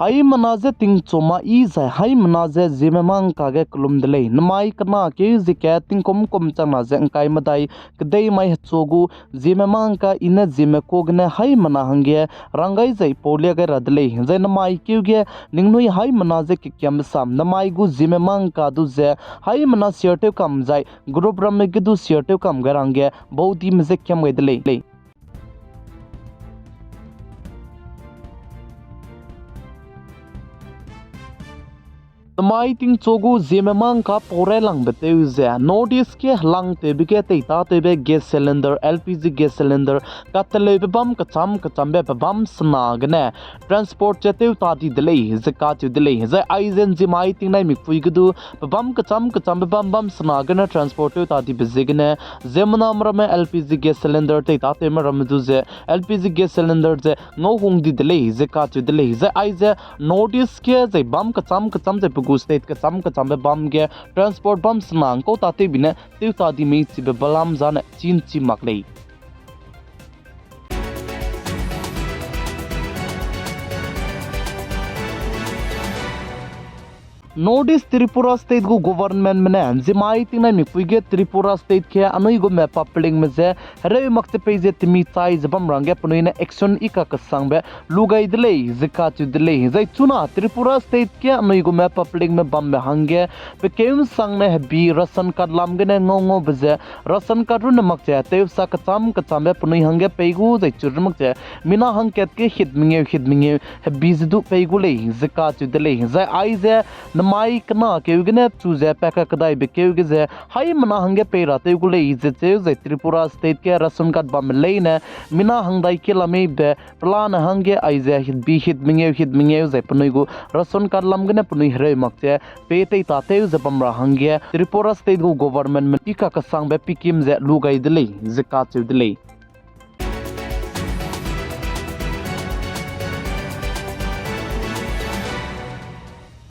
Haimena ze ting choma I zai Haimena ze Zeme mang ka ge klum dele namai kana ke zike ting kom chana ze kai madai kdei mai chogu Zeme mang ka ina Zeme kogne Haimena hange rangai zai polia ge radle zai namai ke ge ningnui Haimena ze kikyam sam namai gu Zeme mang ka du ze Haimena sierte kam zai group ram ge du sierte kam garange bauti mze kyam ge dele Namai ting chogu Zeme mang ka pore lang beteu ze notice ke lang te bike te ta te be gas cylinder LPG gas cylinder ka tele be bam ka cham be bam sna gne transport cheteu ta di dele ze ka chu dele ze aizen zimai ting nai mi pui gudu bam ka cham be bam sna gne transport ta di bezigne zemna amra me LPG gas cylinder te ta te ram du ze LPG gas cylinder ze no hung di dele ze ka chu dele ze aize notice ke ze bam ka cham ze gu state ka cham be bam ge transport bam snang ko ta te bine te ta di mi chi be balam zan chin chi maklei Notice Tripura state go government mene zimai tina mi puige Tripura state ke anoi go map upling me ze re makte peje timi chai zabam range punoina action ika ka sangbe lugai dele zika chu dele zai chuna Tripura state ke anoi go map upling me bam me hange pe keum sangne bi ration card lam gene ngongo beze ration card run makche te sa ka cham be punoi hange peigu zai chur makche mina hangket ke hidminge bi zdu peigu le zika chu dele zai ai ze mai kana keugene chuze peka kadai be keuge Haimena hange pera te gule ize ze Tripura state ke ration card bam leine mina hangdai ke lame be plan hange aize hidminge ze punuigu ration card lamgene punui hre makche pe te ta te ze bamra hange Tripura state go government me ika ka sang be pikim ze lugai dele ze ka chu dele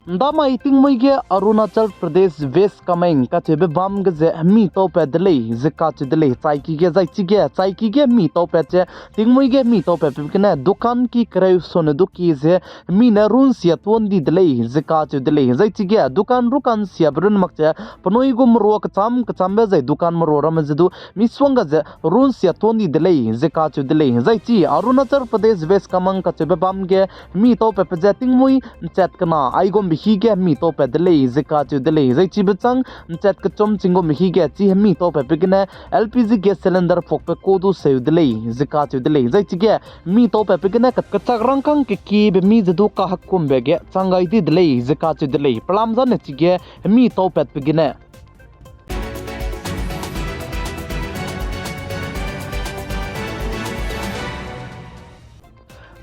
Ndama iting moige Arunachal Pradesh West Kameng ka chebe bam ge mi to pedle zika chedle chaiki ge zai chige chaiki ge mi to peche ting moige mi to pe kene dukan ki krai son du ki ze mi na run sia ton di dle zika chedle zai chige dukan rukan sia brun makche panoi gum ro ka cham be zai dukan mro ram zedu mi swanga ze run sia ton di dle zika chedle zai chi Arunachal Pradesh West Kameng ka chebe bam ge mi to pe je ting moi chat kana ai gom hi ge mi to pe dele zika chu dele zai chi bchang chat ka chom chingo mi hi ge chi mi to pe pigne LPG gas cylinder fok pe ko du se dele zika chu dele zai chi ge mi to pe pigne ka chak rang kang ki be mi zedu ka hakum be ge changai di dele zika chu dele plam zan chi ge mi to pe pigne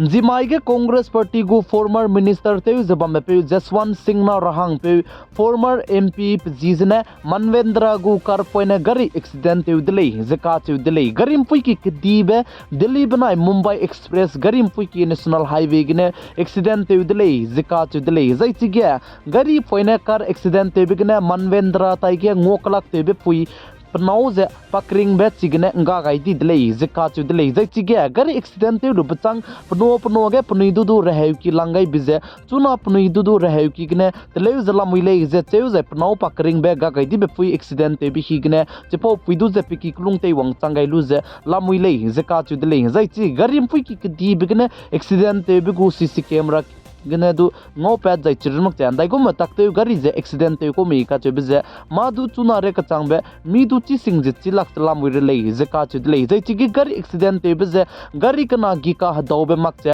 Zimai ke Congress party go former minister te zabam pe Jaswant Singh na rahang pe former MP jizne manvendra go kar poina gari accident te dile zaka te dile garim pui ki dibe Delhi banai Mumbai express garim pui ki national highway gine accident te dile zaka te dile zai chige gari poina kar accident te bigine manvendra tai ke ngoklak te be pui Pnauze pakring bet chigne nga gai di dile zika chu dile zai chige gari accident te ru bchang pno ge pnui du rehew ki langai bize chuna pnui du rehew ki gne tele zala muile ze cheu ze pnau pakring be ga gai di be pui accident te bi higne chepo pui du ze piki klung te wang changai lu ze la muile zika chu dile zai chi gari pui ki di bigne accident te bi gu CC camera gane du no pet jai chirmak chan dai gum tak te gari je accident te ko mi ka che bize ma du chuna re ka changbe mi du chi sing je chi lak tlam wi re le je ka che le jai chi gi gari accident te bize gari kana gi ka daw be mak che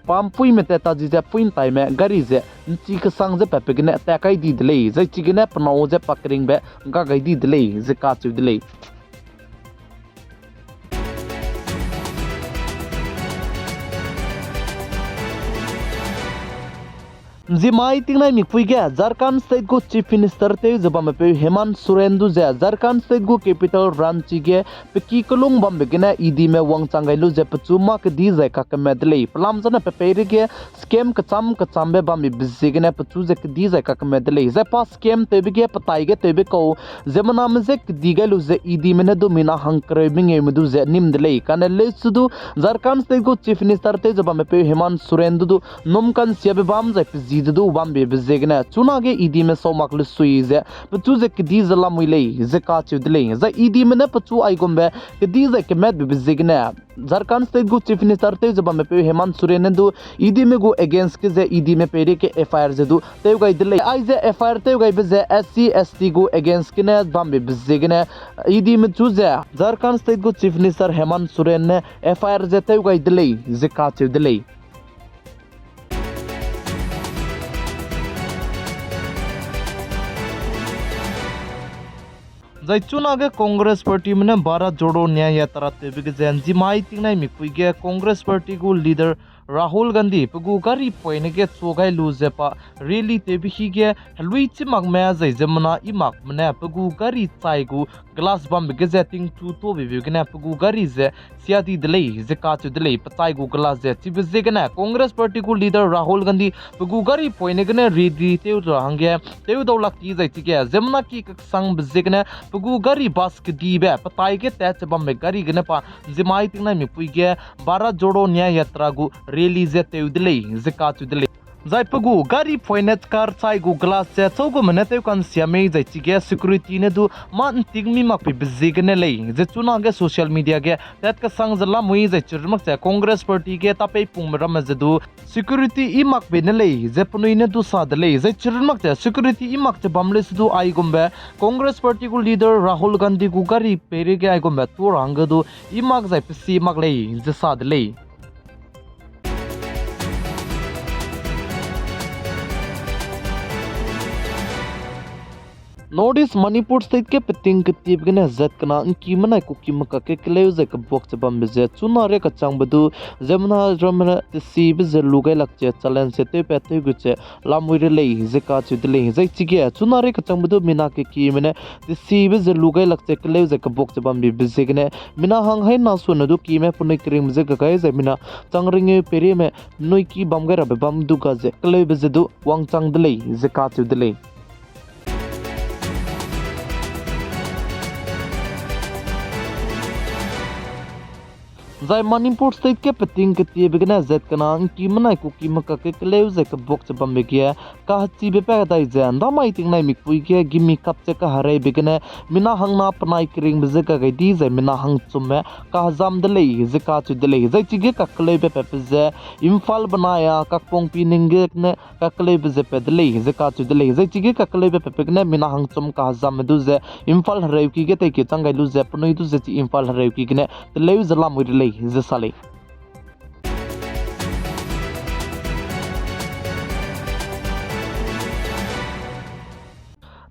pam pui me te ta ji je puin tai me gari je chi ka sang je pe gane ta kai di le jai chi gane pno je pakring be ga gai di le je ka che le Zimai tingnai mikpui ge Jharkhand state go chief minister te jabam pe Hemant Soren du je Jharkhand state go capital Ranchi ge peki kolong bam begina idi me wang changai lu je pachuma ke di je ka medley plam jana pe peri ge scam kacham be bam bizigna pachu je ke di je ka medley je pa scam te be ge patai ge te be ko zemana me je di ge lu je idi me ne do mina hankre binge me du je nim delay kan le sudu Jharkhand state go chief minister te jabam pe Hemant Soren du nom kan sia be bam je zidu bam be bezegna chuna ge idi me somak lu sui ze pachu ze kidi zala muilei ze ka chudlei za idi me ne pachu ai gombe kidi ze ke med be bezegna Jharkhand state go chief minister te jaba me pe Hemant Soren du idi me go against ke ze idi me pere ke FIR ze du te gai dile ai ze FIR te gai be ze SC ST go against ke ne bam be bezegna idi me chu ze Jharkhand state go chief minister Hemant Soren ne FIR ze te gai dile ze ka chudlei Zaichuna ge Congress party mane Bharat Jodo Nyaya Yatra tebe ge janji mai tingnai mikui ge Congress party go leader Rahul Gandhi pugu gari poine ge chogai lu zepa really tebe hi ge lui chimak ma zai jamna imak mane pugu gari chai gu glass bam ge jetting tu to be ge na pugu gari ze siati delay ze ka chu delay patai gu glass ze chi be ge na Congress party go leader Rahul Gandhi pugu gari poine ge na really te hangge te do laki zai chi ge jamna ki sang be ge na pugu gari bas ke di be patai ke te chabam me gari ge na pa jimai tingnai mi pui ge Bharat Jodo Nyaya Yatra gu rally ze te udlei ze ka chu delay Zai pagu gari poinet kar chai gu glass che chogo mane te kan siame zai chi ge security ne du man tigmi mak pi bizig ne lei je chuna ge social media ge tat ka sang zala mui zai churmak che Congress party ge tapai pum ram je du security i mak be ne lei je punui ne du sa de lei zai churmak che security i mak che bamle su du ai gombe Congress party gu leader Rahul Gandhi gu gari pere ge ai gombe tu rang du i mak zai pi si mak lei je sa de lei Notice Manipur state ke peting ke tip gene zat kana ki mana ku ki maka ke kleu ze ka box bam be ze chuna re ka chang badu zemna ramna te si be ze lugai lak che challenge se te pe te gu che lamui re lei ze ka chu de lei ze chi ge chuna re ka chang badu mina ke ki mene te si be ze lugai lak che kleu ze ka box bam be ze gene mina hang hai na su na du ki me punai krim ze ga kai ze mina chang ring pere me noi ki bam ga ra be bam du ka ze kleu be ze du wang chang de lei ze ka chu de lei Zai Manipur state ke peting ke tie begna zet kana ki mana ku ki maka ke kleu ze ka box bam be ge ka chi be pa dai jan da mai ting nai mi pui ge gimi kap che ka hare begna mina hang na panai kring be ze ka ga di ze mina hang chum me ka zam de lei ze ka chu de lei zai chi ge ka kleu be pe ze imphal banaya ka pong pi ning ge ne ka kleu be ze pe de lei ze ka chu de lei zai chi ge ka kleu be pe ne mina hang chum ka zam du ze imphal hare ki ge te ke changai lu ze punoi du ze chi imphal hare ki ge ne te leu ze la mu de lei ze sale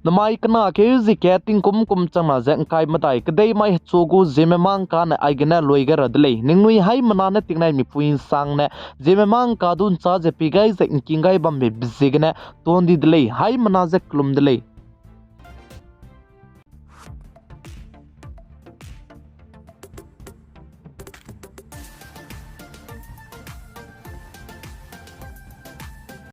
Namai kana ke zi ke ting kum chama zeng kai matai kedai mai chogu Zeme mang ka na aigena loiga radlei ningnui Haimena na tingnai mi puin sang na Zeme mang ka dun cha je pigai ze kingai bam be bizigna tondi dlei Haimena ze klum dlei